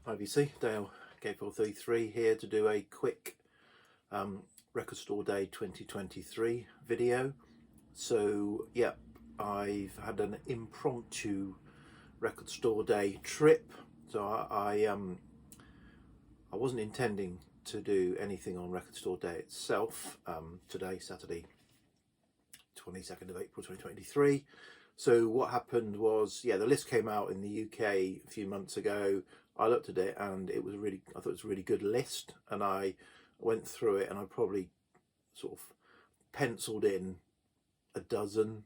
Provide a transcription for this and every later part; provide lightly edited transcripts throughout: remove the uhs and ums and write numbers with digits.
Hi VC, Dale, K433 here to do a quick Record Store Day 2023 video. So yeah, I've had an impromptu Record Store Day trip. So I wasn't intending to do anything on Record Store Day itself today, Saturday 22nd of April 2023. So what happened was, yeah, the list came out in the UK a few months ago. I looked at it and I thought it was a really good list, and I went through it and I probably sort of penciled in a dozen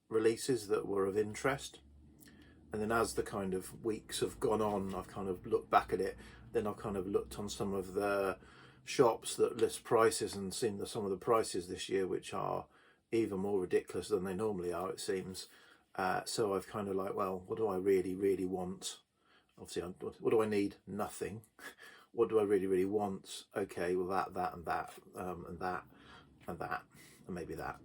releases that were of interest. And then as the kind of weeks have gone on, I've kind of looked back at it. Then I've kind of looked on some of the shops that list prices and seen some of the prices this year, which are even more ridiculous than they normally are, it seems. So I've kind of like, well, what do I really want? Obviously, what do I need? Nothing. What do I really want? Okay, well that and that and that and that and maybe that.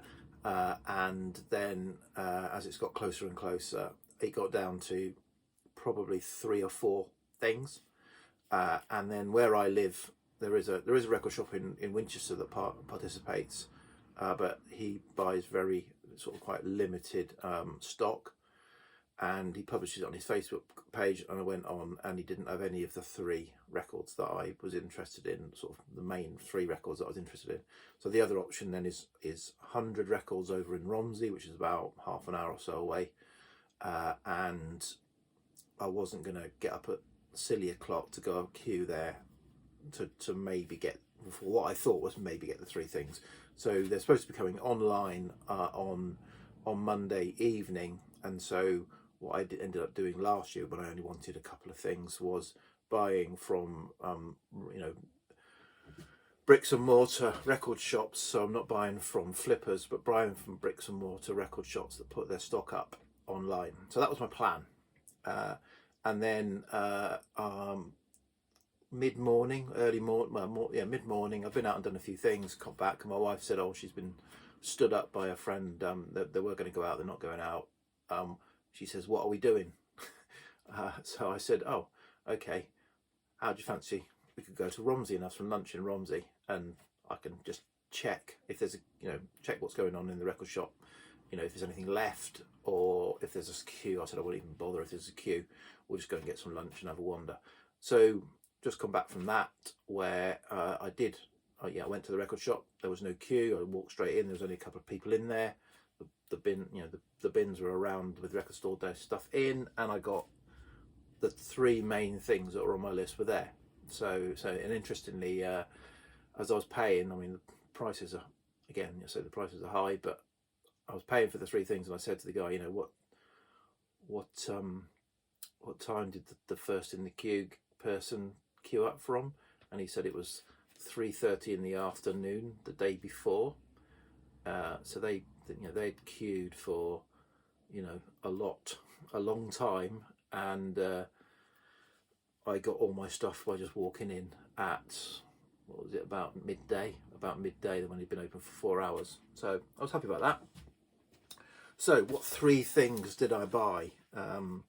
And then as it's got closer and closer, it got down to probably 3 or 4 things. And then where I live, there is a record shop in Winchester that participates, but he buys very sort of quite limited stock, and he publishes it on his Facebook page, and I went on and he didn't have any of the 3 records that I was interested in, sort of the main 3 records that I was interested in. So the other option then is 100 records over in Romsey, which is about half an hour or so away, and I wasn't going to get up at silly o'clock to go queue there to maybe get, for what I thought was maybe get the 3 things. So they're supposed to be coming online on Monday evening, and so what I ended up doing last year when I only wanted a couple of things was buying from bricks and mortar record shops. So I'm not buying from flippers, but buying from bricks and mortar record shops that put their stock up online. So that was my plan. And then mid-morning, mid-morning, I've been out and done a few things, come back, and my wife said, oh, she's been stood up by a friend, that they were going to go out, they're not going out. She says, what are we doing? So I said, oh, okay, how do you fancy we could go to Romsey and have some lunch in Romsey, and I can just check if there's check what's going on in the record shop, if there's anything left, or if there's a queue. I said I won't even bother if there's a queue, we'll just go and get some lunch and have a wander. So just come back from that, where I went to the record shop. There was no queue. I walked straight in. There was only a couple of people in there. The bin, the bins were around with Record Store Day stuff in, and I got the 3 main things that were on my list were there. So and interestingly, as I was paying, I mean, the prices are, again, the prices are high, but I was paying for the 3 things, and I said to the guy, what time did the first in the queue person queue up from? And he said it was 3:30 in the afternoon the day before. So they'd queued for a long time, and I got all my stuff by just walking in at, what was it, about midday when he'd been open for 4 hours. So I was happy about that. So what 3 things did I buy? None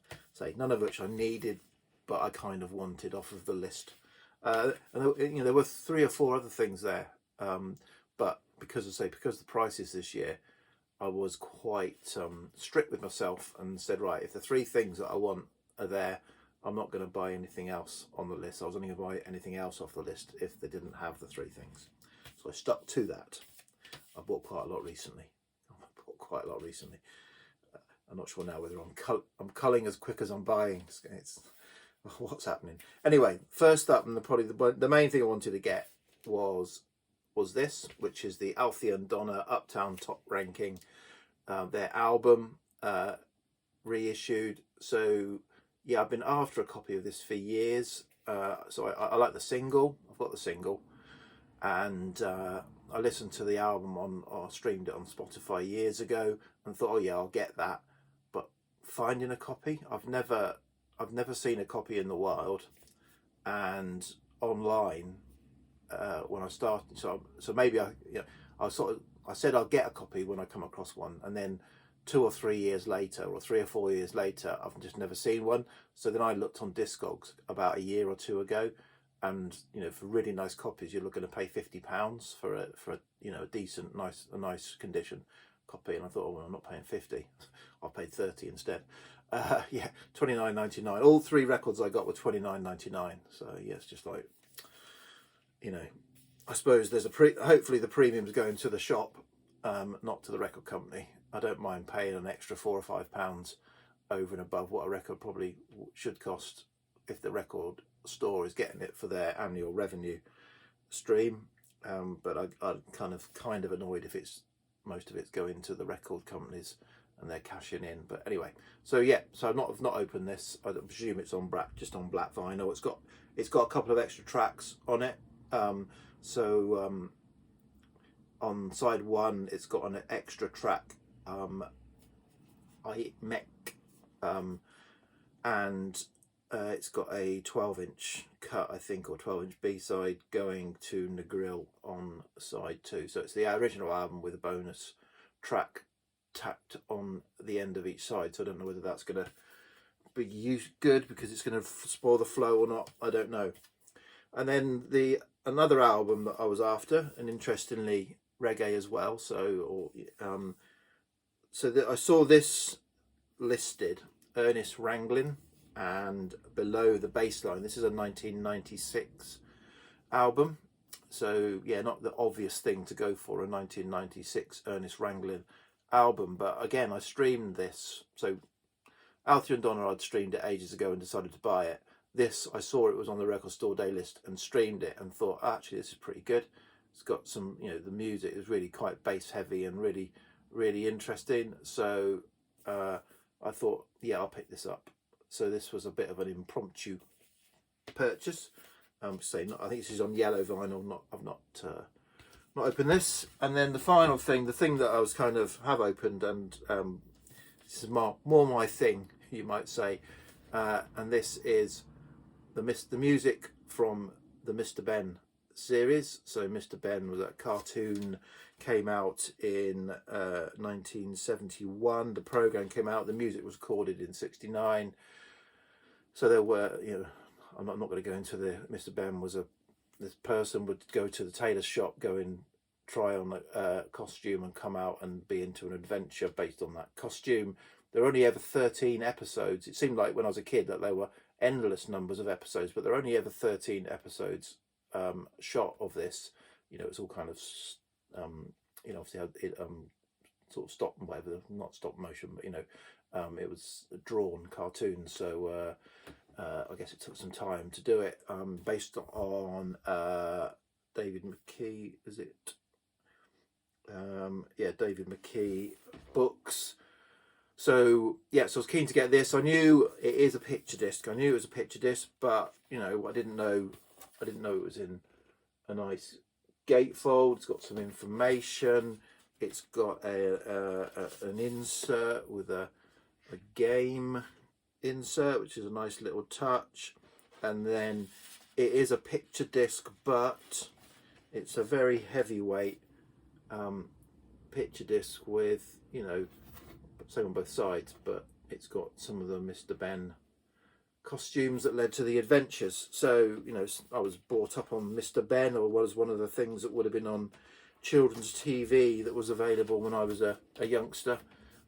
of which I needed, but I kind of wanted off of the list. And there were 3 or 4 other things there, but because the prices this year, I was quite strict with myself and said, right, if the 3 things that I want are there, I'm not going to buy anything else on the list. I was only going to buy anything else off the list if they didn't have the 3 things. So I stuck to that. I bought quite a lot recently. I'm not sure now whether I'm culling as quick as I'm buying. It's what's happening. Anyway, first up, and probably the main thing I wanted to get was this, which is the Althea and Donna Uptown Top Ranking, their album reissued. So yeah, I've been after a copy of this for years. So I like the single. I've got the single, and I listened to the album or streamed it on Spotify years ago, and thought, oh yeah, I'll get that. But finding a copy, I've never seen a copy in the wild, and online when I started. So maybe I said I'll get a copy when I come across one, and then 2 or 3 years later, or 3 or 4 years later, I've just never seen one. So then I looked on Discogs about a year or two ago, and for really nice copies, you're looking to pay £50 for a a decent, nice condition copy. And I thought, oh, well, I'm not paying 50, I'll pay 30 instead. Yeah, 29.99. All 3 records I got were 29.99. So yeah, it's just like, I suppose there's hopefully the premium's going to the shop, not to the record company. I don't mind paying an extra £4 or £5 over and above what a record probably should cost if the record store is getting it for their annual revenue stream. But I'm kind of annoyed if most of it's going to the record companies and they're cashing in. But anyway, so yeah, so I've not opened this. I presume it's on just on black vinyl. It's got a couple of extra tracks on it. On side 1, it's got an extra track, I Mech, and it's got a 12-inch cut, I think, or 12-inch B-side going to Negril on side 2. So it's the original album with a bonus track tacked on the end of each side. So I don't know whether that's going to be good because it's going to spoil the flow or not. I don't know. And then another album that I was after, and interestingly reggae as well. I saw this listed, Ernest Ranglin, and below the bassline, this is a 1996 album. So yeah, not the obvious thing to go for, a 1996 Ernest Ranglin album. But again, I streamed this. So Althea and Donna, I'd streamed it ages ago and decided to buy it. This, I saw it was on the record store day list and streamed it and thought, actually, this is pretty good. It's got some, the music is really quite bass heavy and really, really interesting. So I thought, yeah, I'll pick this up. So this was a bit of an impromptu purchase. I think this is on yellow vinyl. I've not opened this. And then the final thing, the thing that I was have opened, and this is more my thing, you might say. And this is the music from the Mr. Ben series. So Mr. Ben was a cartoon, came out in 1971. The program came out, the music was recorded in 69. So there were, I'm not going to go into Mr. Ben this person would go to the tailor's shop, go and try on a costume and come out and be into an adventure based on that costume. There were only ever 13 episodes. It seemed like when I was a kid that there were endless numbers of episodes, but there are only ever 13 episodes shot of this. It's all kind of, obviously it sort of stop and whatever, not stop motion, but it was a drawn cartoon. So I guess it took some time to do it. Based on David McKee, is it? Yeah, David McKee books. So yeah, so I was keen to get this. I knew it is a picture disc. I knew it was a picture disc, but I didn't know it was in a nice gatefold. It's got some information. It's got an insert with a game insert, which is a nice little touch. And then it is a picture disc, but it's a very heavyweight picture disc with same on both sides, but it's got some of the Mr. Ben costumes that led to the adventures. So I was brought up on Mr. Ben, or was one of the things that would have been on children's TV that was available when I was a youngster.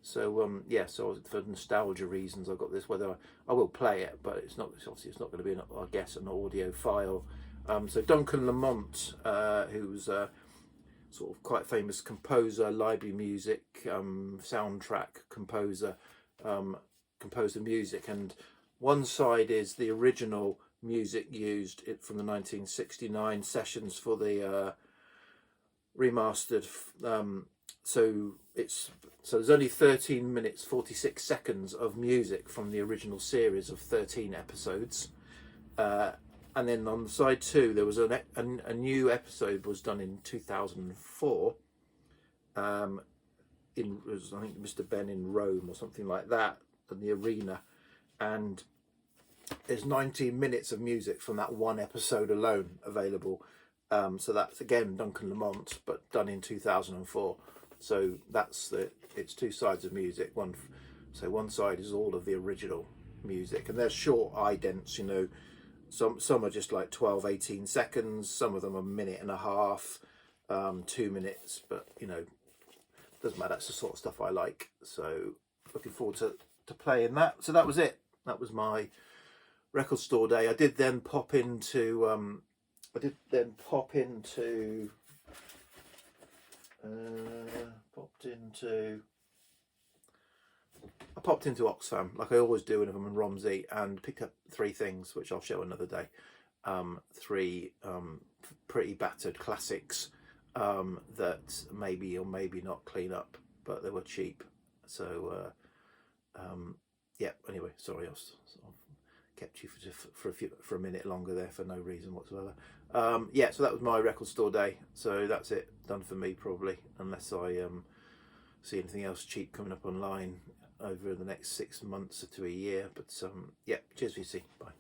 So yeah, so for nostalgia reasons I got this. Whether I will play it, but it's obviously it's not going to be I guess an audio file. So Duncan Lamont, who's sort of quite famous composer, library music, soundtrack composer, composed the music. And one side is the original music used from the 1969 sessions for the remastered. So there's only 13 minutes 46 seconds of music from the original series of 13 episodes. And then on side 2, there was a new episode was done in 2004. I think Mr. Ben in Rome or something like that, in the arena, and there's 19 minutes of music from that one episode alone available. So that's again Duncan Lamont, but done in 2004. So it's two sides of music. So one side is all of the original music, and they're short idents, you know. Some are just like 12-18 seconds, some of them are a minute and a half, 2 minutes, but you know, doesn't matter. That's the sort of stuff I like. So looking forward to playing that. So that was it. That was my record store day. I did then pop into I popped into Oxfam, like I always do when I'm in Romsey, and picked up 3 things, which I'll show another day. 3 pretty battered classics that maybe or maybe not clean up, but they were cheap. So yeah. Anyway, sorry, I've kept you for a minute longer there for no reason whatsoever. Yeah, so that was my record store day. So that's it, done for me probably, unless I see anything else cheap coming up online over the next 6 months to a year. But yeah, cheers VC, bye.